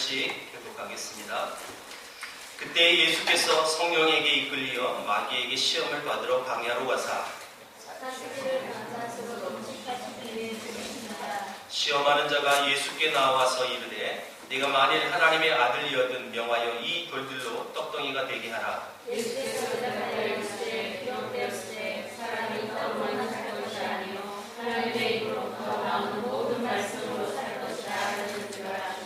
절씩 교독하겠습니다. 그때 예수께서 성령에게 이끌리어 마귀에게 시험을 받으러 광야로 가사 시험하는 자가 예수께 나와서 이르되 네가 만일 하나님의 아들이거든 명하여 이 돌들로 떡덩이가 되게 하라. 예수께서 대답하여 이르시되 기록되었으되 사람이 떡으로만 살 것이 아니요 하나님의 입으로부터 나오는 모든 말씀으로 살 것이라 하시니라.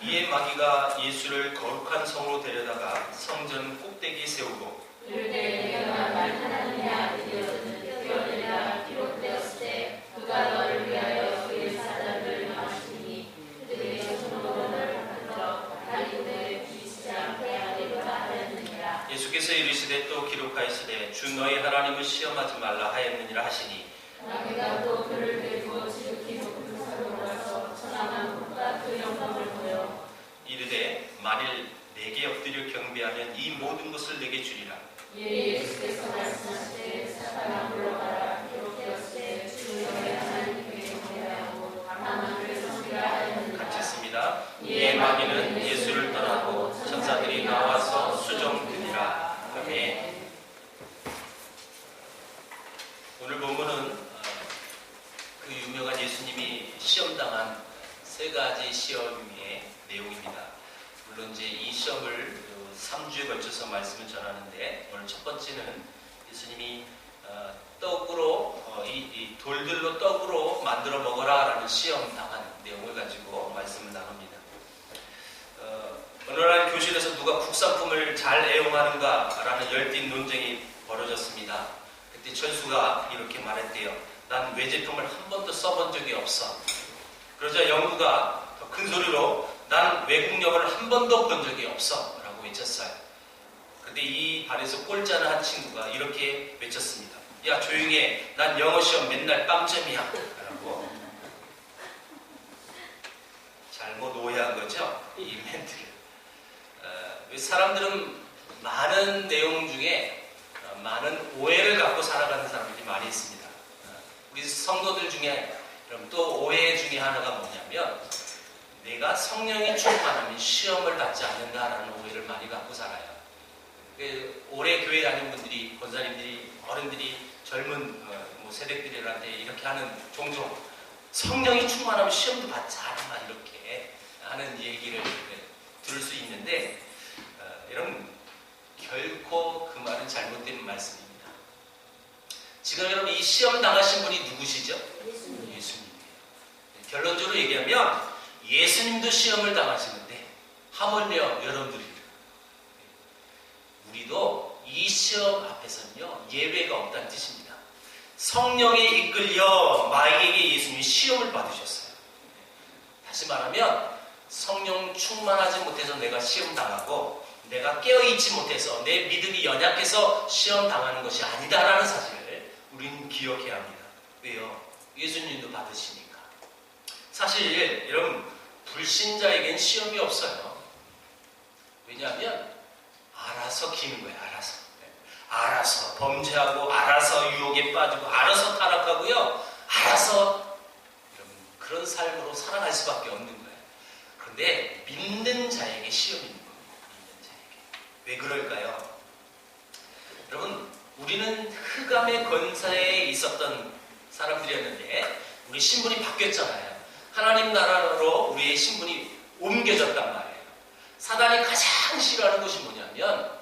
이에 마귀가 예수를 거룩한 성으로 데려다가 성전 꼭대기에 세우고 이르되 네가 만일 하나님의 아들이거든 뛰어내라 기록되었으되 그가 너를 위하여 그의 사자를 명하시니 그들이 손으로 너를 붙들어 다리에 부딪히지 않게 하리라 하였느니라. 예수께서 이르시되 또 기록하시되 주 너희 하나님을 시험하지 말라 하였느니라 하시니 마귀가 또 그를 데리고 지극히 높은 산으로 가서 천하만 국과 그 영광을 보여 이르되 만일 내게 엎드려 경배하면 이 모든 것을 내게 주리라. 예수께서 말씀하시되 사탄아 물러가라 기록되었으되 주 너희 하나님께 경배하고 다만 그를 섬기라 하였느니라. 같이 했습니다. 이에 마귀는 예수를 떠나고 천사들이 나와서 수종드니라. 아멘. 오늘 본문은 그 유명한 예수님이 시험당한 세 가지 시험의 내용입니다. 물론 이제 이 시험을 3주에 걸쳐서 말씀을 전하는데 오늘 첫 번째는 예수님이 떡으로 이 돌들로 떡으로 만들어 먹어라 라는 시험 당한 내용을 가지고 말씀을 나눕니다. 어느 날 교실에서 누가 국산품을 잘 애용하는가 라는 열띤 논쟁이 벌어졌습니다. 그때 철수가 이렇게 말했대요. 난 외제품을 한 번도 써본 적이 없어. 그러자 영구가 더 큰 소리로 난 외국 영화를 한 번도 본 적이 없어 라고 외쳤어요. 근데 이 반에서 꼴짜는 한 친구가 이렇게 외쳤습니다. 야 조용히 해. 난 영어 시험 맨날 빵점이야 라고. 잘못 오해한 거죠 이 멘트를. 사람들은 많은 내용 중에 많은 오해를 갖고 살아가는 사람들이 많이 있습니다. 우리 성도들 중에 그럼 또 오해 중에 하나가 뭐냐면 내가 성령이 충만하면 시험을 받지 않는다라는 오해를 많이 갖고 살아요. 오래 교회 다니는 분들이, 권사님들이, 어른들이, 젊은 세대들한테 이렇게 하는 종종 성령이 충만하면 시험도 받지 않아 이렇게 하는 얘기를 들을 수 있는데 여러분 결코 그 말은 잘못된 말씀입니다. 지금 여러분 이 시험 당하신 분이 누구시죠? 예수님이에요. 결론적으로 얘기하면 예수님도 시험을 당하시는데 하물며 여러분들이 우리도 이 시험 앞에서는요 예외가 없다는 뜻입니다. 성령에 이끌려 마귀에게 예수님이 시험을 받으셨어요. 다시 말하면 성령 충만하지 못해서 내가 시험 당하고 내가 깨어있지 못해서 내 믿음이 연약해서 시험 당하는 것이 아니다라는 사실을 우리는 기억해야 합니다. 왜요? 예수님도 받으시니까. 사실 여러분 불신자에겐 시험이 없어요. 왜냐하면 알아서 기는 거예요. 알아서 범죄하고 알아서 유혹에 빠지고 알아서 타락하고요. 알아서 여러분 그런 삶으로 살아갈 수밖에 없는 거예요. 그런데 믿는 자에게 시험이 있는 겁니다. 믿는 자에게. 왜 그럴까요? 여러분 우리는 흑암의 권세에 있었던 사람들이었는데 우리 신분이 바뀌었잖아요. 하나님 나라로 우리의 신분이 옮겨졌단 말이에요. 사단이 가장 싫어하는 것이 뭐냐면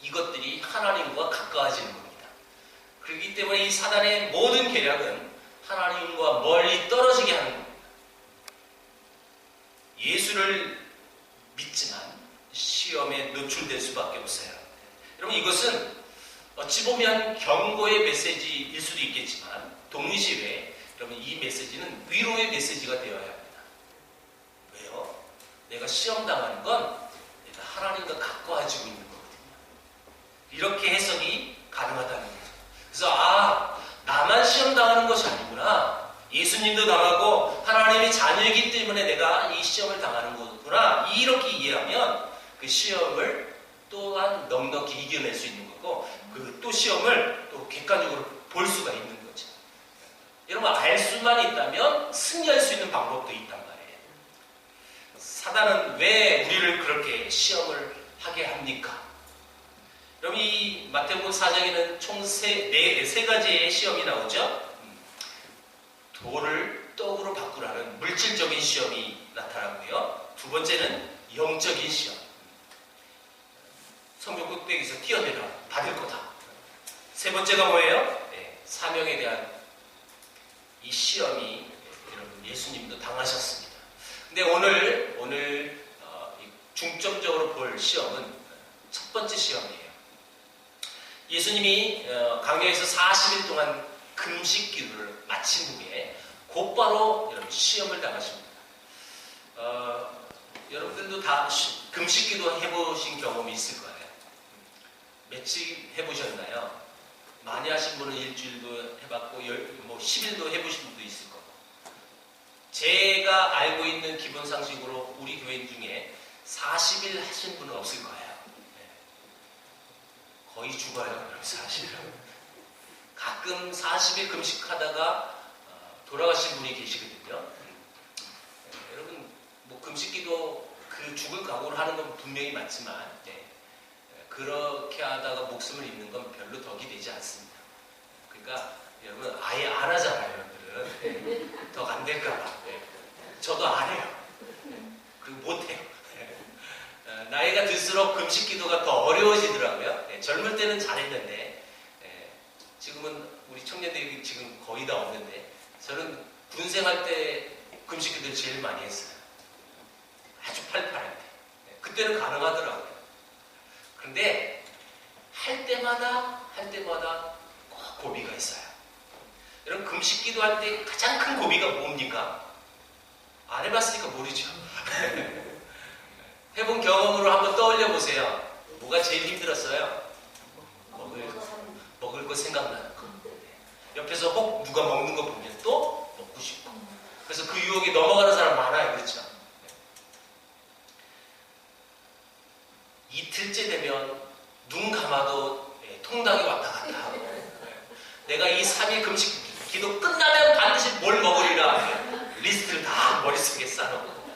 이것들이 하나님과 가까워지는 겁니다. 그렇기 때문에 이 사단의 모든 계략은 하나님과 멀리 떨어지게 하는 겁니다. 예수를 믿지만 시험에 노출될 수밖에 없어요. 여러분 이것은 어찌 보면 경고의 메시지일 수도 있겠지만 동시에 여러분 이 메시지는 위로의 메시지가 되어야 합니다. 왜요? 내가 시험 당하는 건 내가 하나님과 가까워지고 있는 거거든요. 이렇게 해석이 가능하다는 거죠. 그래서 나만 시험 당하는 것이 아니구나. 예수님도 당하고 하나님의 자녀이기 때문에 내가 이 시험을 당하는 거구나. 이렇게 이해하면 그 시험을 또한 넉넉히 이겨낼 수 있는 거고 그 또 시험을 또 객관적으로 볼 수가 있는 거죠. 여러분 알 수만 있다면 승리할 수 있는 방법도 있단 말이에요. 사단은 왜 우리를 그렇게 시험을 하게 합니까? 여러분 이 마태복음 4장에는 총 세 가지의 시험이 나오죠. 돌을 떡으로 바꾸라는 물질적인 시험이 나타나고요. 두 번째는 영적인 시험. 성벽 꼭대기에서 뛰어내려 받을 거다. 세 번째가 뭐예요? 네, 사명에 대한 이 시험이 여러분 예수님도 당하셨습니다. 근데 오늘 중점적으로 볼 시험은 첫 번째 시험이에요. 예수님이 강야에서 40일 동안 금식 기도를 마친 후에 곧바로 여러분 시험을 당하십니다. 여러분들도 다 금식 기도 해보신 경험이 있을 거예요. 며칠 해보셨나요? 많이 하신 분은 일주일도 해봤고 10일도 해보신 분도 있을 거고. 제가 알고 있는 기본 상식으로 우리 교인 중에 40일 하신 분은 없을 거예요. 거의 죽어요. 40일. 가끔 40일 금식하다가 돌아가신 분이 계시거든요. 여러분 뭐 금식기도 그 죽을 각오를 하는 건 분명히 맞지만 그렇게 하다가 목숨을 잃는 건 별로 덕이 되지 않습니다. 그러니까 여러분 아예 안 하잖아요. 여러분들은 더 안 될까봐. 저도 안 해요. 그리고 못 해요. 나이가 들수록 금식기도가 더 어려워지더라고요. 젊을 때는 잘했는데 지금은 우리 청년들이 지금 거의 다 없는데 저는 군생활 때 금식기도를 제일 많이 했어요. 아주 팔팔할 때. 그때는 가능하더라고요. 그런데 할 때마다 꼭 고비가 있어요. 여러분 금식기도 할 때 가장 큰 고비가 뭡니까? 안 해봤으니까 모르죠. 해본 경험으로 한번 떠올려 보세요. 뭐가 제일 힘들었어요? 먹을 거 생각나는 거. 옆에서 혹 누가 먹는 거 보면 또 먹고 싶고. 그래서 그 유혹에 넘어가는 사람 많아요. 그렇죠? 이틀째 되면 눈 감아도 통닭이 왔다 갔다 하고 내가 이 3일 금식 기도 끝나면 반드시 뭘 먹으리라 리스트를 다 머릿속에 쌓아놓고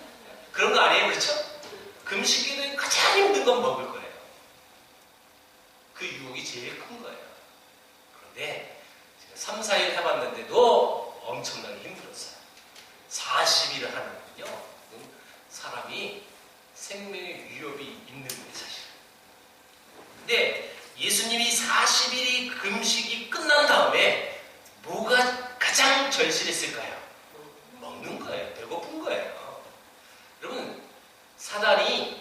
그런 거 아니에요? 그렇죠? 금식 기도에 가장 힘든 건 먹을 거예요. 그 유혹이 제일 큰 거예요. 그런데 제가 3, 4일 해봤는데도 엄청나게 힘들었어요. 40일을 하는군요. 사람이 생명의 위협이 있는 거예요, 사실. 근데 예수님이 40일이 금식이 끝난 다음에 뭐가 가장 절실했을까요? 먹는 거예요. 배고픈 거예요. 여러분, 사단이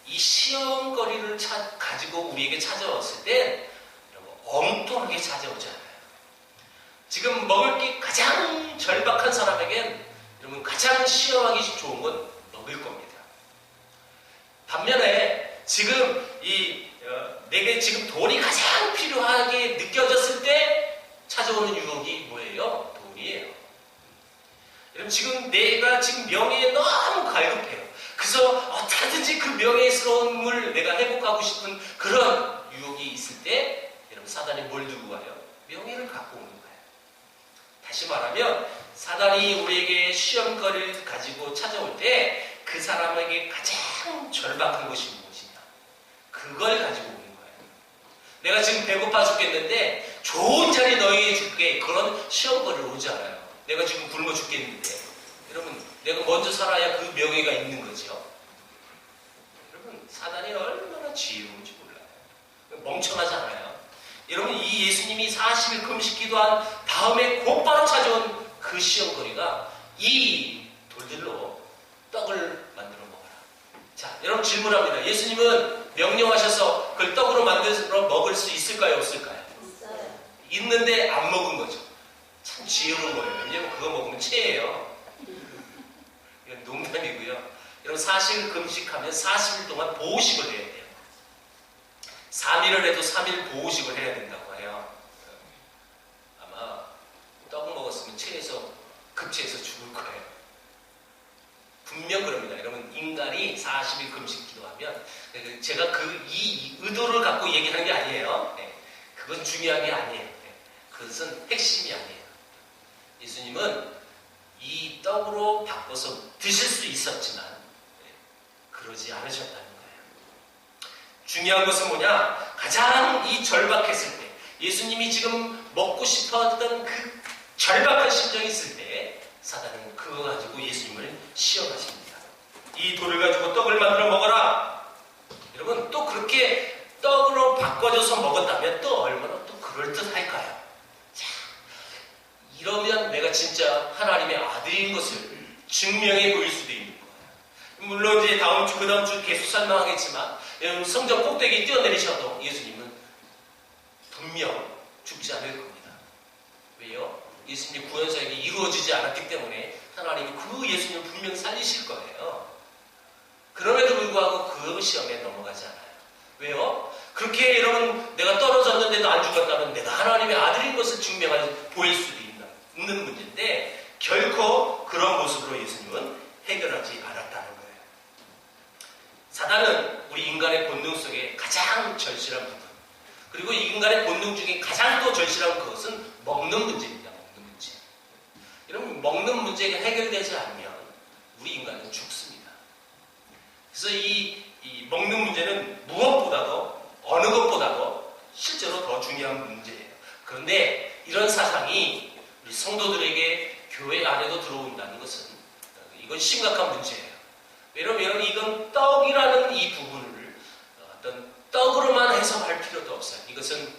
이 시험거리를 가지고 우리에게 찾아왔을 때 여러분, 엉뚱하게 찾아오잖아요. 지금 먹을 게 가장 절박한 사람에겐 여러분 가장 시험하기 좋은 건 먹을 겁니다. 반면에 지금 내게 지금 돈이 가장 필요하게 느껴졌을 때 찾아오는 유혹이 뭐예요? 돈이에요. 여러분 지금 내가 지금 명예에 너무 갈급해요. 그래서 어떻게든지 그 명예스러움을 내가 회복하고 싶은 그런 유혹이 있을 때 여러분 사단이 뭘 들고 와요? 명예를 갖고 오는 거예요. 다시 말하면 사단이 우리에게 시험거리를 가지고 찾아올 때 그 사람에게 가장 절박한 것이 무엇이냐? 그걸 가지고 오는 거예요. 내가 지금 배고파 죽겠는데 좋은 자리 너희에게 줄게. 그런 시험거리를 오지 않아요. 내가 지금 굶어 죽겠는데 여러분 내가 먼저 살아야 그 명예가 있는 거죠. 여러분 사단이 얼마나 지혜로운지 몰라요. 멍청하지 않아요. 여러분 이 예수님이 40일 금식 기도한 다음에 곧바로 찾아온 그 시험거리가 이 돌들로 떡을 만들어 먹어라. 자, 여러분 질문합니다. 예수님은 명령하셔서 그걸 떡으로 만들어 먹을 수 있을까요? 없을까요? 있어요. 있는데 안 먹은 거죠. 참 지혜로운 거예요. 왜냐면 그거 먹으면 체해요. 이건 농담이고요. 여러분 사실 금식하면 40일 동안 보호식을 해야 돼요. 3일을 해도 3일 보호식을 해야 된다고 해요. 아마 떡 먹었으면 체해서 급체해서 죽을 거예요. 분명 그럽니다. 여러분 인간이 40일 금식 기도하면 제가 이 의도를 갖고 얘기하는 게 아니에요. 그건 중요한 게 아니에요. 그것은 핵심이 아니에요. 예수님은 이 떡으로 바꿔서 드실 수 있었지만 그러지 않으셨다는 거예요. 중요한 것은 뭐냐? 가장 이 절박했을 때, 예수님이 지금 먹고 싶었던 그 절박한 심정이 있을 때 사단은 그거 가지고 예수님을 시험하십니다. 이 돌을 가지고 떡을 만들어 먹어라. 여러분, 또 그렇게 떡으로 바꿔줘서 먹었다면 또 얼마나 또 그럴듯할까요? 자, 이러면 내가 진짜 하나님의 아들인 것을 증명해 보일 수도 있는 거예요. 물론 이제 다음 주, 그 다음 주 계속 설명하겠지만, 여러분 성전 꼭대기에 뛰어내리셔도 예수님은 분명 죽지 않을 겁니다. 왜요? 예수님의 구원사역이 이루어지지 않았기 때문에 하나님이 그 예수님을 분명 살리실 거예요. 그럼에도 불구하고 그 시험에 넘어가지 않아요. 왜요? 그렇게 여러분 내가 떨어졌는데도 안 죽었다면 내가 하나님의 아들인 것을 증명할 보일 수도 있는 문제인데 결코 그런 모습으로 예수님은 해결하지 않았다는 거예요. 사단은 우리 인간의 본능 속에 가장 절실한 부분, 그리고 이 인간의 본능 중에 가장 또 절실한 그것은 먹는 문제입니다. 먹는 문제. 여러분, 먹는 문제가 해결되지 않으면 우리 인간은 죽습니다. 그래서 이 먹는 문제는 무엇보다도 어느 것보다도 실제로 더 중요한 문제예요. 그런데 이런 사상이 우리 성도들에게 교회 안에도 들어온다는 것은 이건 심각한 문제예요. 왜냐하면 이건 떡이라는 이 부분을 어떤 떡으로만 해석할 필요도 없어요. 이것은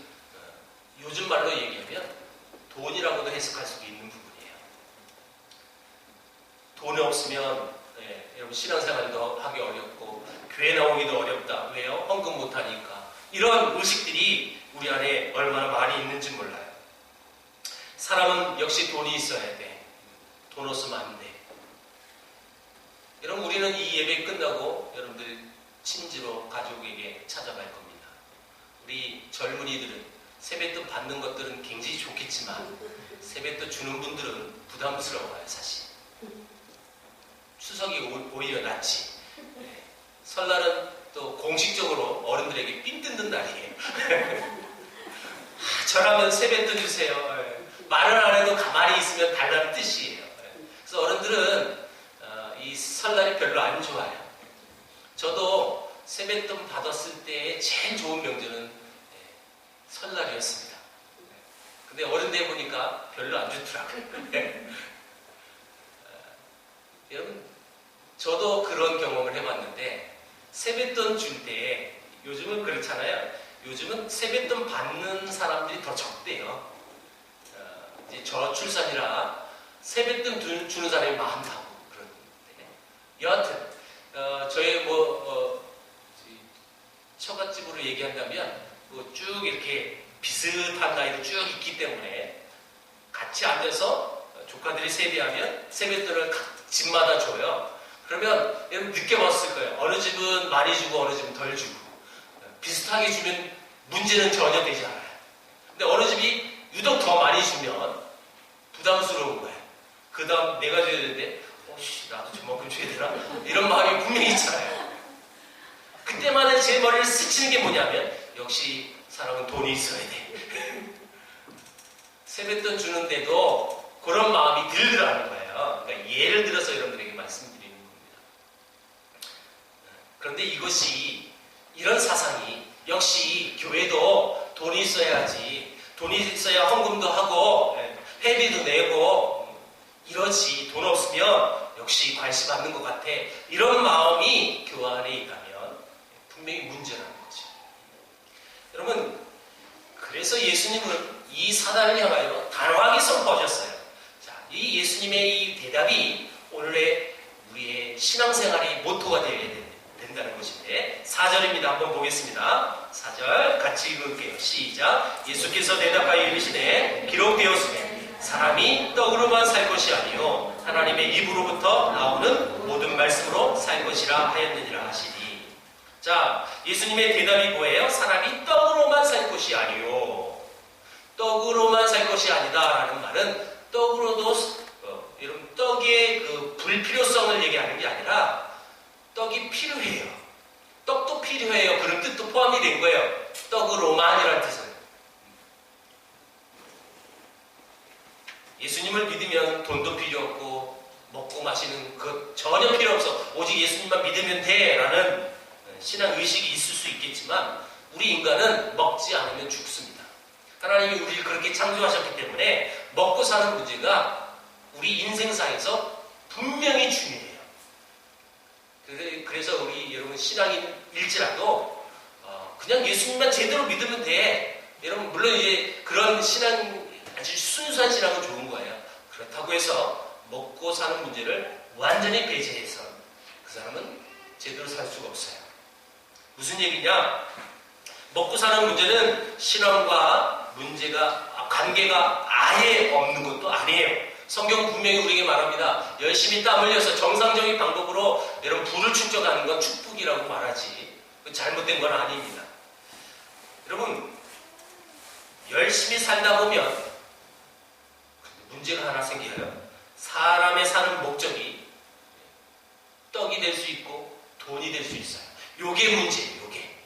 요즘 말로 얘기하면 돈이라고도 해석할 수도 있는 부분이에요. 돈이 없으면 여러분 신앙생활도 하기 어렵고 교회 나오기도 어렵다. 왜요? 헌금 못하니까. 이런 의식들이 우리 안에 얼마나 많이 있는지 몰라요. 사람은 역시 돈이 있어야 돼. 돈 없으면 안 돼. 여러분, 우리는 이 예배 끝나고 여러분들 친지로 가족에게 찾아갈 겁니다. 우리 젊은이들은 세뱃돈 받는 것들은 굉장히 좋겠지만 세뱃돈 주는 분들은 부담스러워요, 사실. 추석이 오히려 낫지. 설날은 또 공식적으로 어른들에게 삥 뜯는 날이에요. 저라면 세뱃돈 주세요. 말을 안 해도 가만히 있으면 달라는 뜻이에요. 그래서 어른들은 이 설날이 별로 안 좋아요. 저도 세뱃돈 받았을 때 제일 좋은 명절은 설날이었습니다. 근데 어른 돼 보니까 별로 안 좋더라고요. 여러분, 저도 그런 경험을 해봤는데 세뱃돈 줄 때 요즘은 그렇잖아요. 요즘은 세뱃돈 받는 사람들이 더 적대요. 이제 저출산이라 세뱃돈 주는 사람이 많다고 그러는데 여하튼 저희 처갓집으로 얘기한다면 쭉 이렇게 비슷한 나이로 쭉 있기 때문에 같이 앉아서 조카들이 세배하면 세뱃돈을 각 집마다 줘요. 그러면 여러분 느껴봤을 거예요. 어느 집은 많이 주고 어느 집은 덜 주고 비슷하게 주면 문제는 전혀 되지 않아요. 근데 어느 집이 유독 더 많이 주면 부담스러운 거예요. 그 다음 내가 줘야 되는데 나도 저만큼 줘야 되나? 이런 마음이 분명히 있잖아요. 그때마다 제 머리를 스치는 게 뭐냐면 역시 사람은 돈이 있어야 돼. 세뱃돈 주는데도 그런 마음이 들더라는 거예요. 그러니까 예를 들어서 여러분들에게 말씀드리는 겁니다. 그런데 이런 사상이 역시 교회도 돈이 있어야지, 돈이 있어야 헌금도 하고 회비도 내고 이러지, 돈 없으면 역시 관심 받는 것 같아, 이런 마음이 교회 안에 있다면 분명히 문제라는 거죠. 여러분, 그래서 예수님은 이 사단을 향하여 단호하게 선포하셨어요. 자, 이 예수님의 이 대답이 오늘의 우리의 신앙생활의 모토가 되어야 된다는 것인데 4절입니다. 한번 보겠습니다. 4절 같이 읽을게요. 시작. 예수께서 대답하여 이르시되 기록되었으되 사람이 떡으로만 살 것이 아니요 하나님의 입으로부터 나오는 모든 말씀으로 살 것이라 하였느니라 하시니. 자, 예수님의 대답이 뭐예요? 사람이 떡으로만 살 것이 아니요, 떡으로만 살 것이 아니다라는 말은 떡으로도 여러분 떡의 그 불필요성을 얘기하는 게 아니라 떡이 필요해요. 떡도 필요해요. 그런 뜻도 포함이 된 거예요. 떡으로만이라는 뜻은. 예수님을 믿으면 돈도 필요 없고 먹고 마시는 것 전혀 필요 없어. 오직 예수님만 믿으면 돼. 라는 신앙 의식이 있을 수 있겠지만 우리 인간은 먹지 않으면 죽습니다. 하나님이 우리를 그렇게 창조하셨기 때문에 먹고 사는 문제가 우리 인생사에서 분명히 중요해요. 그래서 우리 여러분 신앙인일지라도 그냥 예수님만 제대로 믿으면 돼. 여러분 물론 이제 그런 신앙 아주 순수한 신앙은 좋은 거예요. 그렇다고 해서 먹고 사는 문제를 완전히 배제해서 그 사람은 제대로 살 수가 없어요. 무슨 얘기냐? 먹고 사는 문제는 신앙과 문제가 관계가 아예 없는 것도 아니에요. 성경 분명히 우리에게 말합니다. 열심히 땀 흘려서 정상적인 방법으로 여러분 부를 축적하는 건 축복이라고 말하지 잘못된 건 아닙니다. 여러분 열심히 살다 보면 문제가 하나 생겨요. 사람의 사는 목적이 떡이 될 수 있고 돈이 될 수 있어요. 요게 문제예요. 요게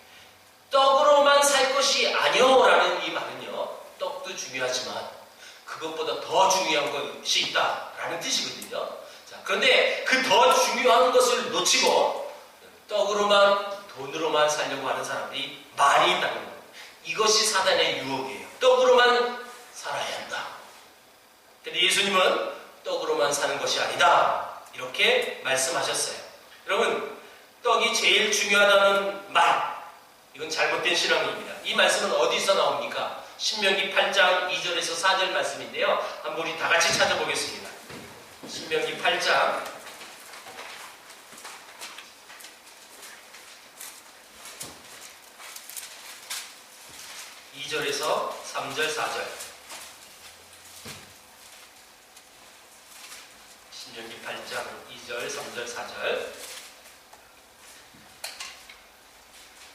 떡으로만 살 것이 아니오라는 이 말은요. 떡도 중요하지만 그것보다 더 중요한 것이 있다라는 뜻이거든요. 자, 그런데 그 더 중요한 것을 놓치고 떡으로만 돈으로만 살려고 하는 사람들이 많이 있다는 거예요. 이것이 사단의 유혹이에요. 떡으로만 살아야 한다. 근데 예수님은 떡으로만 사는 것이 아니다. 이렇게 말씀하셨어요. 여러분, 떡이 제일 중요하다는 말, 이건 잘못된 신앙입니다. 이 말씀은 어디서 나옵니까? 신명기 8장 2절에서 4절 말씀인데요. 한번 우리 다 같이 찾아보겠습니다. 신명기 8장 2절에서 3절, 4절. 신명기 8장 2절, 3절, 4절.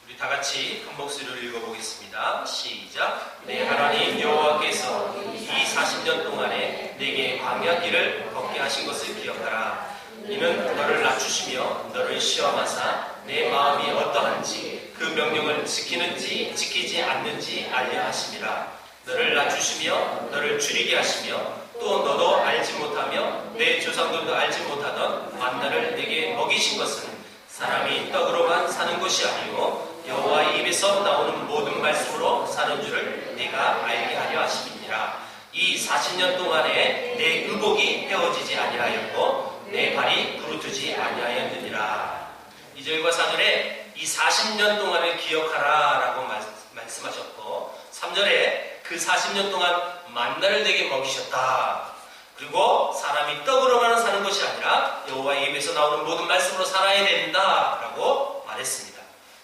우리 다 같이 한 목소리로 읽어보겠습니다. 시작. 내 하나님 여호와께서 이 40년 동안에 내게 광야길을 걷게 하신 것을 기억하라. 이는 너를 낮추시며 너를 시험하사 내 마음이 어떠한지 그 명령을 지키는지 지키지 않는지 알려 하심이라. 너를 낮추시며 너를 줄이게 하시며 또 너도 알지 못하며 내 조상들도 알지 못하던 만나를 내게 먹이신 것은 사람이 떡으로만 사는 것이 아니요 여호와의 입에서 나오는 모든 말씀으로 사는 줄을 내가 알게 하려 하심이니라. 이 40년 동안에 내 의복이 헤어지지 아니하였고 내 발이 부르트지 아니하였느니라. 2절과 4절에 이 40년 동안을 기억하라 라고 말씀하셨고 3절에 그 40년 동안 만나를 내게 먹이셨다. 그리고 사람이 떡으로만 사는 것이 아니라 여호와의 입에서 나오는 모든 말씀으로 살아야 된다 라고 말했습니다.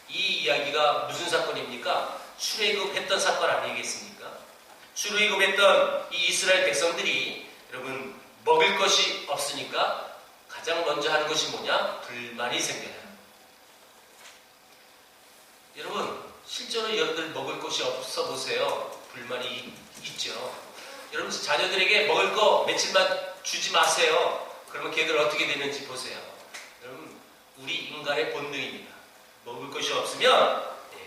이 이야기가 무슨 사건입니까? 출애굽했던 사건 아니겠습니까? 출애굽했던 이 이스라엘 백성들이 여러분 먹을 것이 없으니까 가장 먼저 하는 것이 뭐냐? 불만이 생겨요. 여러분 실제로 여러분들 먹을 것이 없어 보세요. 불만이 있죠. 여러분 자녀들에게 먹을 거 며칠만 주지 마세요. 그러면 걔들 어떻게 되는지 보세요. 여러분 우리 인간의 본능입니다. 먹을 것이 없으면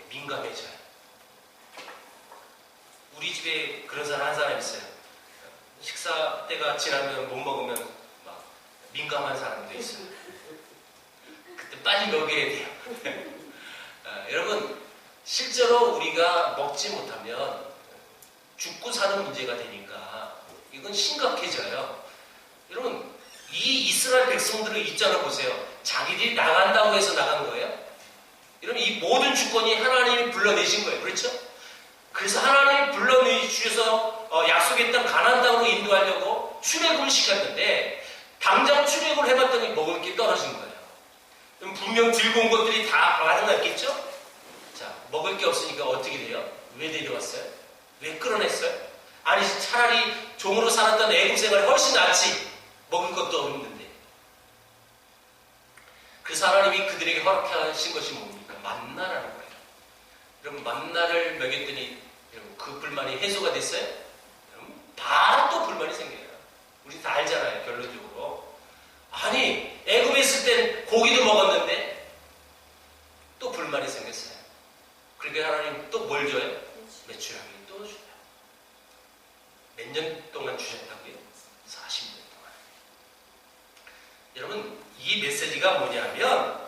민감해져요. 우리 집에 그런 사람 한 사람 있어요. 식사 때가 지나면 못 먹으면 막 민감한 사람도 있어요. 그때 빨리 먹여야 돼요. 여러분 실제로 우리가 먹지 못하면 죽고 사는 문제가 되니까 이건 심각해져요. 여러분 이 이스라엘 백성들을 있잖아 보세요. 자기들이 나간다고 해서 나간 거예요. 여러분 이 모든 주권이 하나님이 불러내신 거예요. 그렇죠? 그래서 하나님이 불러내주셔서 약속의 땅 가나안 땅으로 인도하려고 출애굽을 시켰는데 당장 출애굽을 해봤더니 먹을 게 떨어진 거예요. 그럼 분명 들고 온 것들이 다 가능했겠죠? 자, 먹을 게 없으니까 어떻게 돼요? 왜 내려왔어요? 왜 끌어냈어요? 아니 차라리 종으로 살았던 애국 생활이 훨씬 낫지. 먹을 것도 없는데. 그래서 하나님이 그들에게 허락하신 것이 뭡니까? 만나라는 거예요. 여러분 만나를 먹였더니 여러분 그 불만이 해소가 됐어요? 여러분 바로 또 불만이 생겨요. 우리 다 알잖아요. 결론적으로. 아니 애굽에 있을 땐 고기도 먹었는데 또 불만이 생겼어요. 그러니까 하나님 또 뭘 줘요? 매출하기 또 줘요. 몇 년 동안 주셨다고요? 40년 동안. 메시지가 뭐냐면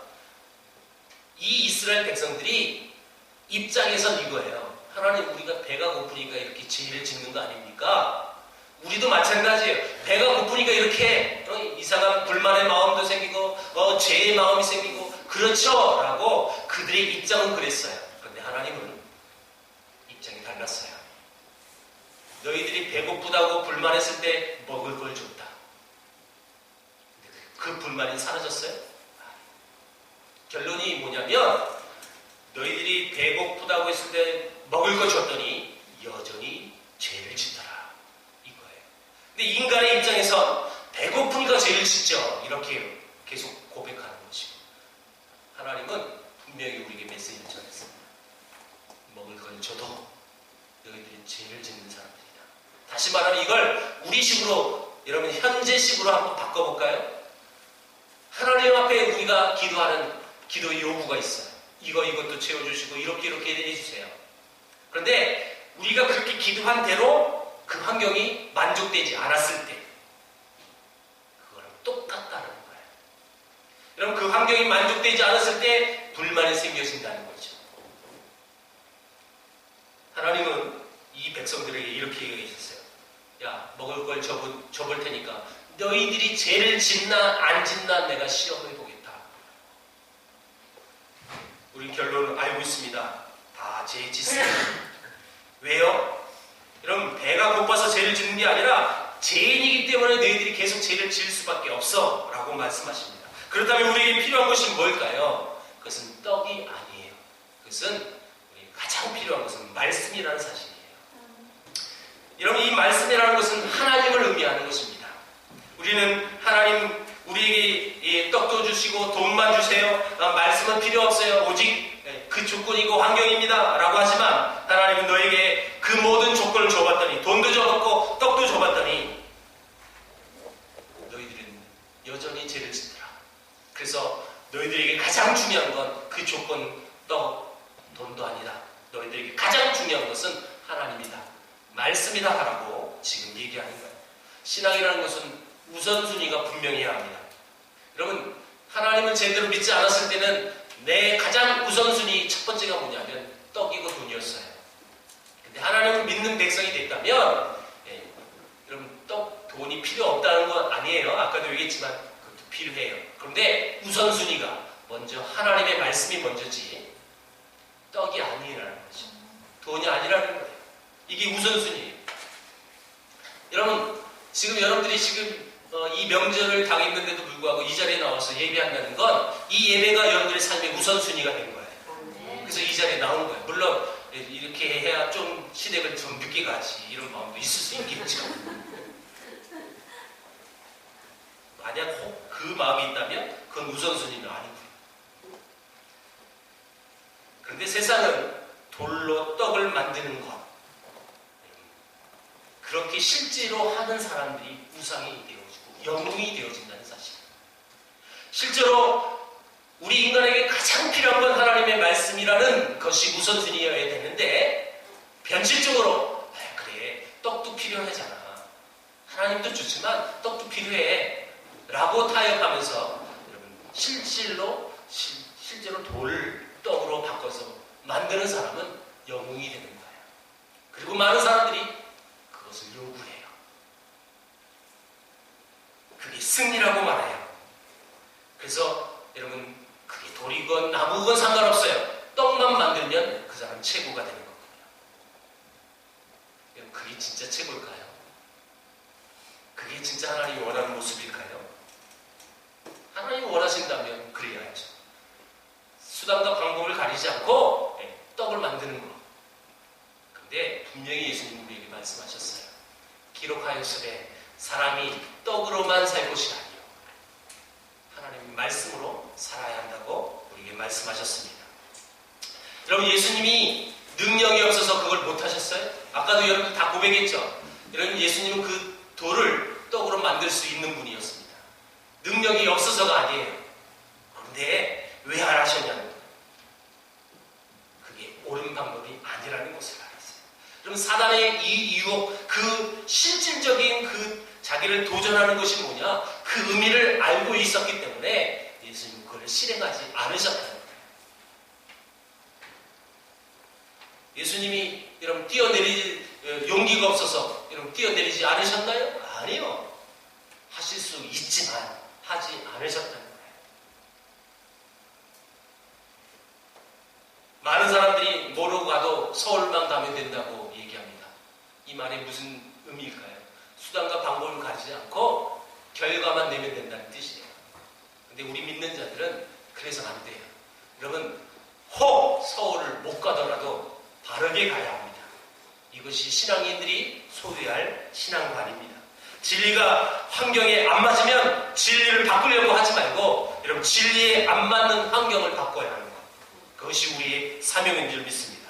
이 이스라엘 백성들이 입장에선 이거예요. 하나님, 우리가 배가 고프니까 이렇게 죄를 짓는 거 아닙니까? 우리도 마찬가지예요. 배가 고프니까 이렇게 이상한 불만의 마음도 생기고 죄의 마음이 생기고 그렇죠? 라고 그들의 입장은 그랬어요. 그런데 하나님은 입장이 달랐어요. 너희들이 배고프다고 불만했을 때 먹을 걸 줬다. 그 불만이 사라졌어요? 결론이 뭐냐면 너희들이 배고프다고 했을 때 먹을 걸 줬더니 여전히 죄를 짓더라. 이거예요. 근데 인간의 입장에선 배고프니까 죄를 짓죠. 이렇게 계속 고백하는 것이고, 하나님은 분명히 우리에게 메시지를 전했습니다. 먹을 걸 줘도 너희들이 죄를 짓는 사람들이다. 다시 말하면 이걸 우리식으로, 여러분 현재식으로 한번 바꿔볼까요? 하나님 앞에 우리가 기도하는 기도의 요구가 있어요. 이것도 채워주시고 이렇게 해주세요. 그런데 우리가 그렇게 기도한 대로 그 환경이 만족되지 않았을 때 그거랑 똑같다는 거예요. 여러분, 그 환경이 만족되지 않았을 때 불만이 생겨진다는 거죠. 하나님은 이 백성들에게 이렇게 얘기했어요. 야, 먹을 걸 줘볼 테니까 너희들이 죄를 짓나 안 짓나 내가 시험해 보겠다. 우리 결론을 알고 있습니다. 다 죄 짓습니다. 왜요? 여러분, 배가 고파서 죄를 짓는 게 아니라 죄인이기 때문에 너희들이 계속 죄를 지을 수밖에 없어 라고 말씀하십니다. 그렇다면 우리에게 필요한 것이 뭘까요? 그것은 떡이 아니에요. 그것은 우리 가장 필요한 것은 말씀이라는 사실이에요. 여러분, 이 말씀이라는 것은 하나님을 의미하는 것입니다. 우리는 하나님 우리에게 떡도 주시고 돈만 주세요, 말씀은 필요 없어요, 오직 그 조건이고 환경입니다 라고 하지만 하나님은 너에게 그 모든 조건을 줘봤더니, 돈도 줘봤고 떡도 줘봤더니 너희들은 여전히 죄를 짓더라. 그래서 너희들에게 가장 중요한 건 그 조건, 떡, 돈도 아니다. 너희들에게 가장 중요한 것은 하나님이다, 말씀이다 하라고 지금 얘기하는 거예요. 신앙이라는 것은 우선순위가 분명해야 합니다. 여러분, 하나님을 제대로 믿지 않았을 때는 내 가장 우선순위 첫 번째가 뭐냐면 떡이고 돈이었어요. 근데 하나님을 믿는 백성이 됐다면 여러분, 떡, 돈이 필요 없다는 건 아니에요. 아까도 얘기했지만 그것도 필요해요. 그런데 우선순위가 먼저 하나님의 말씀이 먼저지 떡이 아니라는 거죠. 돈이 아니라는 거예요. 이게 우선순위예요. 여러분, 지금 여러분들이 이 명절을 당했는데도 불구하고 이 자리에 나와서 예배한다는 건 이 예배가 여러분들의 삶의 우선순위가 된 거예요. 그래서 이 자리에 나오는 거예요. 물론 이렇게 해야 좀 시댁을 좀 늦게 가지 이런 마음도 있을 수 있겠죠. 만약 그 마음이 있다면 그건 우선순위는 아니고요. 그런데 세상은 돌로 떡을 만드는 것, 그렇게 실제로 하는 사람들이 우상이 되어지고 영웅이 되어진다는 사실. 실제로 우리 인간에게 가장 필요한 건 하나님의 말씀이라는 것이 우선순위여야 되는데, 변질적으로 그래, 떡도 필요하잖아, 하나님도 좋지만 떡도 필요해 라고 타협하면서 여러분, 실제로 돌을 떡으로 바꿔서 만드는 사람은 영웅이 되는 거예요. 그리고 많은 사람들이 그것을 요구해요. 그게 승리라고 말해요. 그래서 여러분, 그게 돌이건 나무건 상관없어요. 떡만 만들면 그 사람 최고가 되는 거거든요. 여러분, 그게 진짜 최고일까요? 그게 진짜 하나님이 원하는 모습일까요? 하나님이 원하신다면 그래야죠. 수단과 방법을 가리지 않고 떡을 만드는 거. 근데 분명히 예수님 우리에게 말씀하셨어요. 기록하였으되 사람이 떡으로만 살 것이 아니요 하나님의 말씀으로 살아야 한다고 우리에게 말씀하셨습니다. 여러분, 예수님이 능력이 없어서 그걸 못하셨어요? 아까도 여러분 다 고백했죠? 여러분, 예수님은 그 돌을 떡으로 만들 수 있는 분이었습니다. 능력이 없어서가 아니에요. 그런데 왜 안 하셨냐는 거예요. 그게 옳은 방법이 아니라는 것을 알았어요. 그럼 사단의 이 유혹, 그 실질적인 그 자기를 도전하는 것이 뭐냐, 그 의미를 알고 있었기 때문에 그거를 실행하지 않으셨다는 거예요. 예수님이 여러분 뛰어내릴 용기가 없어서 여러분 뛰어내리지 않으셨나요? 아니요. 하실 수 있지만 하지 않으셨다는 거예요. 많은 사람들이 뭐로 가도 서울만 가면 된다고 얘기합니다. 이 말이 무슨 의미일까요? 수단과 방법을 가지지 않고 결과만 내면 된다는 뜻이에요. 근데 우리 믿는 자들은 그래서 안 돼요. 여러분, 혹 서울을 못 가더라도 바르게 가야 합니다. 이것이 신앙인들이 소유할 신앙관입니다. 진리가 환경에 안 맞으면 진리를 바꾸려고 하지 말고 여러분 진리에 안 맞는 환경을 바꿔야 하는 것. 그것이 우리의 사명인 줄 믿습니다.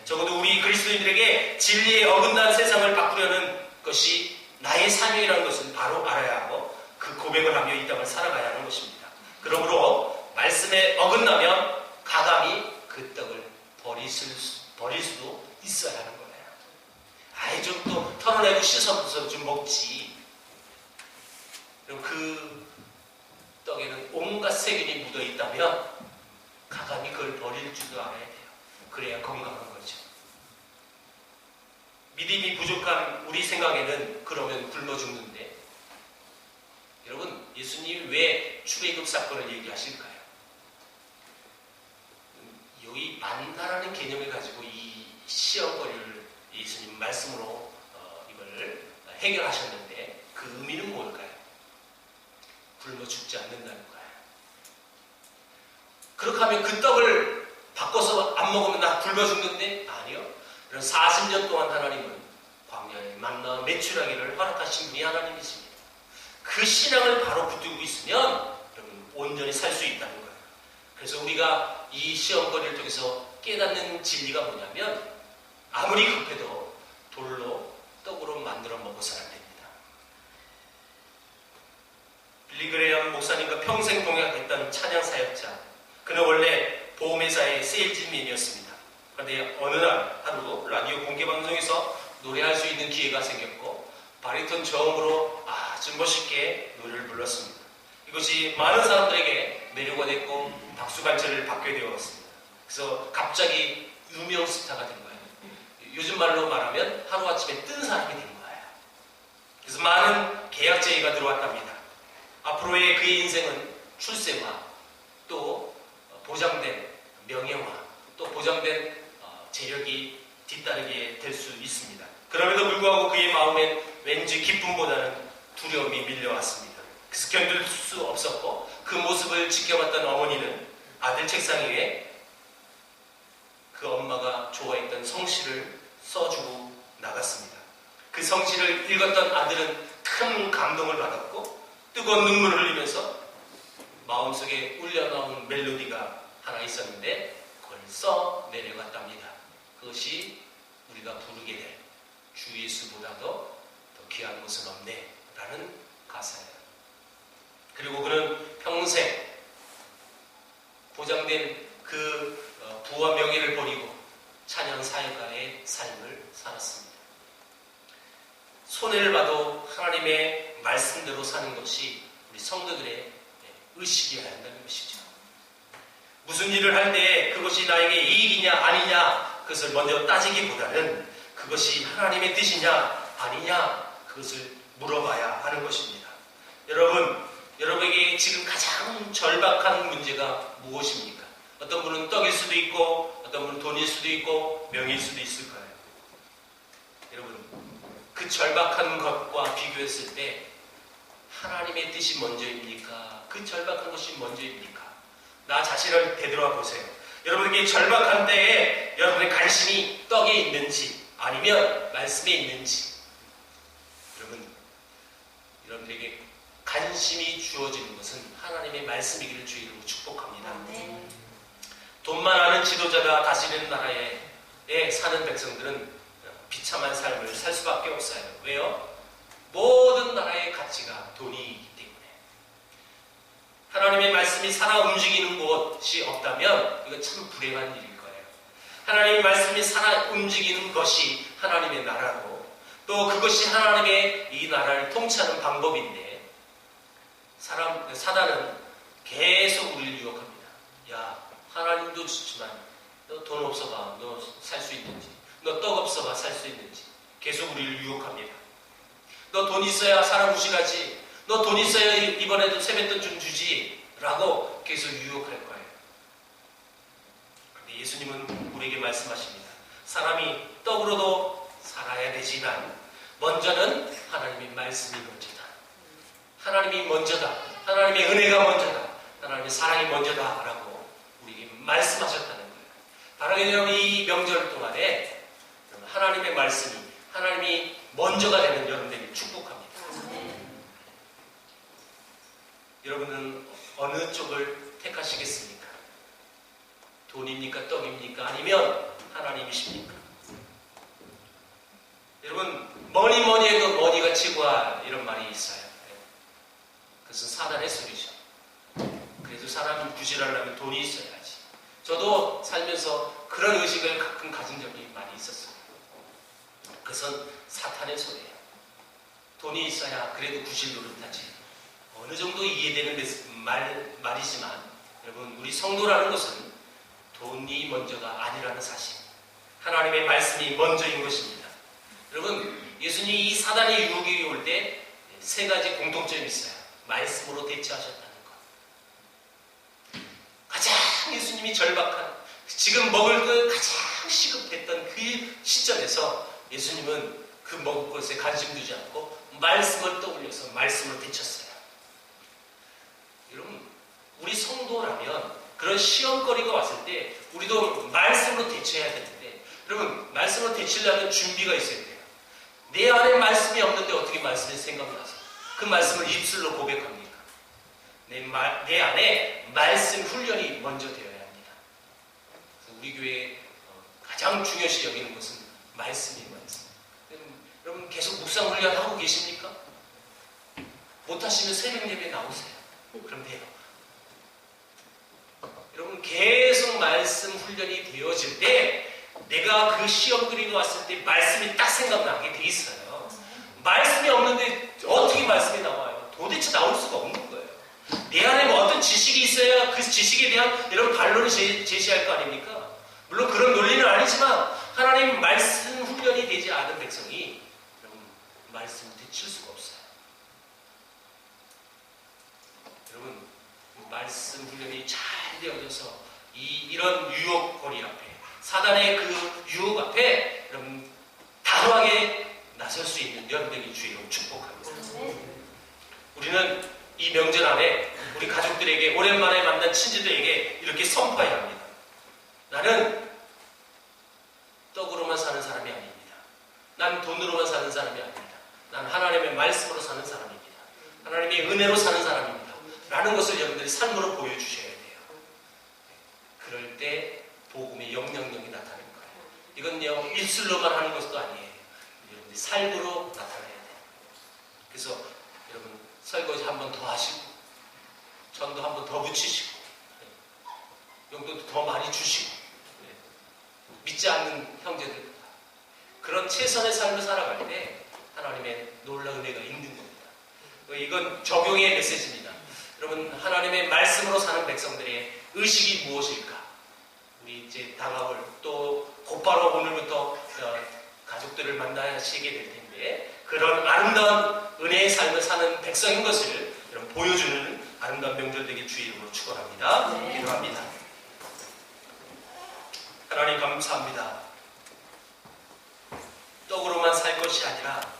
적어도 우리 그리스도인들에게 진리에 어긋난 세상을 바꾸려는 것이 나의 사명이라는 것을 바로 알아야 하고 그 고백을 하며 이 땅을 살아가야 하는 것입니다. 그러므로 말씀에 어긋나면 가감히 그 떡을 버릴 수도 있어야 하는 거예요. 아이 좀 또 털어내고 씻어서 좀 먹지. 그럼 그 떡에는 온갖 세균이 묻어 있다면 가감히 그걸 버릴 줄도 알아야 돼요. 그래야 건강한 거죠. 믿음이 부족한 우리 생각에는 그러면 굶어 죽는데 여러분 예수님이 왜 출애굽 사건을 얘기하실까요? 여기 만나라는 개념을 가지고 이 시험거리를 예수님 말씀으로 이걸 해결하셨는데 그 의미는 뭘까요? 굶어 죽지 않는다는 거예요. 그렇게 하면 그 떡을 바꿔서 안 먹으면 나 굶어 죽는데? 아니요. 40년 동안 하나님은 광야에 만나 매출하기를 허락하신 분이 하나님이십니다. 그 신앙을 바로 붙들고 있으면 여러분 온전히 살 수 있다는 거예요. 그래서 우리가 이 시험거리를 통해서 깨닫는 진리가 뭐냐면 아무리 급해도 돌로 떡으로 만들어 먹어서는 안 됩니다. 빌리 그레이엄 목사님과 평생 동역했던 찬양 사역자, 그는 원래 보험회사의 세일즈맨이었습니다. 그런데 어느 날 하루 라디오 공개방송에서 노래할 수 있는 기회가 생겼고 바리톤 저음으로 아주 멋있게 노래를 불렀습니다. 이것이 많은 사람들에게 매료가 됐고 박수갈채를 받게 되었습니다. 그래서 갑자기 유명 스타가 된 거예요. 요즘 말로 말하면 하루아침에 뜬 사람이 된 거예요. 그래서 많은 계약 제의가 들어왔답니다. 앞으로의 그의 인생은 출세와 또 보장된 명예와 또 보장된 재력이 뒤따르게 될 수 있습니다. 그럼에도 불구하고 그의 마음엔 왠지 기쁨보다는 두려움이 밀려왔습니다. 그래서 견딜 수 없었고 그 모습을 지켜봤던 어머니는 아들 책상 위에 그 엄마가 좋아했던 성시를 써주고 나갔습니다. 그 성시를 읽었던 아들은 큰 감동을 받았고 뜨거운 눈물을 흘리면서 마음속에 울려나온 멜로디가 하나 있었는데 그걸 써 내려갔답니다. 그것이 우리가 부르게 될 주 예수보다도 더 귀한 것은 없네 라는 가사예요. 그리고 그는 평생 보장된 그 부와 명예를 버리고 찬양 사역가의 삶을 살았습니다. 손해를 봐도 하나님의 말씀대로 사는 것이 우리 성도들의 의식이어야 한다는 것이죠. 무슨 일을 할 때 그것이 나에게 이익이냐 아니냐 그것을 먼저 따지기보다는 그것이 하나님의 뜻이냐 아니냐 그것을 물어봐야 하는 것입니다. 여러분에게 지금 가장 절박한 문제가 무엇입니까? 어떤 분은 떡일 수도 있고 어떤 분은 돈일 수도 있고 명일 수도 있을 거예요. 여러분 그 절박한 것과 비교했을 때 하나님의 뜻이 먼저입니까? 그 절박한 것이 먼저입니까? 나 자신을 되돌아 보세요. 여러분에게 절박한 때에 여러분의 관심이 떡에 있는지 아니면 말씀에 있는지 여러분들에게 관심이 주어지는 것은 하나님의 말씀이기를 주의 이름으로 축복합니다. 돈 많은 지도자가 다스리는 나라에 사는 백성들은 비참한 삶을 살 수밖에 없어요. 왜요? 모든 나라의 가치가 돈이기 때문에. 하나님의 말씀이 살아 움직이는 곳이 없다면 이거 참 불행한 일일 거예요. 하나님의 말씀이 살아 움직이는 것이 하나님의 나라고 또 그것이 하나님의 이 나라를 통치하는 방법인데 사단은 계속 우리를 유혹합니다. 야, 하나님도 주지만 너 돈 없어봐. 너 살 수 있는지. 너 떡 없어봐. 살 수 있는지. 계속 우리를 유혹합니다. 너 돈 있어야 사람 무식하지. 너 돈 있어야 이번에도 세뱃돈 좀 주지. 라고 계속 유혹할 거예요. 그런데 예수님은 우리에게 말씀하십니다. 사람이 떡으로도 살아야 되지만 먼저는 하나님의 말씀이 먼저다. 하나님이 먼저다. 하나님의 은혜가 먼저다. 하나님의 사랑이 먼저다. 라고 우리에게 말씀하셨다는 거예요. 바라게 여러분, 이 명절 동안에 하나님의 말씀이, 하나님이 먼저가 되는 여러분들에게 축복합니다. 여러분은 어느 쪽을 택하시겠습니까? 돈입니까? 떡입니까? 아니면 하나님이십니까? 여러분, 뭐니 해도 머니가 최고야, 이런 말이 있어요. 그것은 사단의 소리죠. 그래도 사람이 부실하려면 돈이 있어야지. 저도 살면서 그런 의식을 가끔 가진 적이 많이 있었어요. 그것은 사탄의 소리예요. 돈이 있어야 그래도 구실 노릇하지. 어느 정도 이해되는 말이지만 여러분, 우리 성도라는 것은 돈이 먼저가 아니라는 사실, 하나님의 말씀이 먼저인 것입니다. 여러분, 예수님이 이 사단의 유혹이 올 때 세 가지 공통점이 있어요. 말씀으로 대처하셨다는 것. 가장 예수님이 절박한, 지금 먹을 것 가장 시급했던 그 시점에서 예수님은 그 먹을 것에 관심 두지 않고 말씀을 떠올려서 말씀으로 대쳤어요. 여러분, 우리 성도라면 그런 시험거리가 왔을 때 우리도 말씀으로 대처해야 되는데, 여러분, 말씀으로 대처하려면 준비가 있어야 돼요. 내 안에 말씀이 없는데 어떻게 말씀이 생각나서 그 말씀을 입술로 고백합니까? 내 안에 말씀 훈련이 먼저 되어야 합니다. 그래서 우리 교회에 가장 중요시 여기는 것은 말씀인 말씀. 여러분, 계속 묵상 훈련하고 계십니까? 못하시면 새벽 예배 나오세요. 그럼 돼요. 여러분, 계속 말씀 훈련이 되어질 때 내가 그 시험거리가 왔을 때 말씀이 딱 생각나게 돼 있어요. 말씀이 없는데 어떻게 말씀이 나와요? 도대체 나올 수가 없는 거예요. 내 안에 뭐 어떤 지식이 있어야 그 지식에 대한 여러분 반론을 제시할 거 아닙니까? 물론 그런 논리는 아니지만 하나님 말씀 훈련이 되지 않은 백성이 여러분 말씀을 되칠 수가 없어요. 여러분, 말씀 훈련이 잘 되어져서 이런 유혹거리 앞에, 사단의 그 유혹 앞에 여러분 단호하게 나설 수 있는 여러분에게 주의로 축복합니다. 우리는 이 명절 안에 우리 가족들에게, 오랜만에 만난 친지들에게 이렇게 선포해야 합니다. 나는 떡으로만 사는 사람이 아닙니다. 난 돈으로만 사는 사람이 아닙니다. 난 하나님의 말씀으로 사는 사람입니다. 하나님의 은혜로 사는 사람입니다. 라는 것을 여러분들이 삶으로 보여주셔야 돼요. 그럴 때 복음의 영향력이 나타나는 거예요. 이건요, 입술로만 하는 것도 아니에요. 여러분들이 삶으로 나타나야 돼요. 그래서 여러분, 설거지 한 번 더 하시고, 전도 한 번 더 붙이시고, 용돈도 더 많이 주시고, 믿지 않는 형제들, 그런 최선의 삶을 살아갈 때 하나님의 놀라운 은혜가 있는 겁니다. 이건 적용의 메시지입니다. 여러분, 하나님의 말씀으로 사는 백성들의 의식이 무엇일까? 우리 이제 다가올, 또 곧바로 오늘부터 가족들을 만나시게 될 텐데, 그런 아름다운 은혜의 삶을 사는 백성인 것을 여러분 보여주는 아름다운 명절 되게 주 이름으로 축원합니다. 기도합니다. 하나님 감사합니다. 떡으로만 살 것이 아니라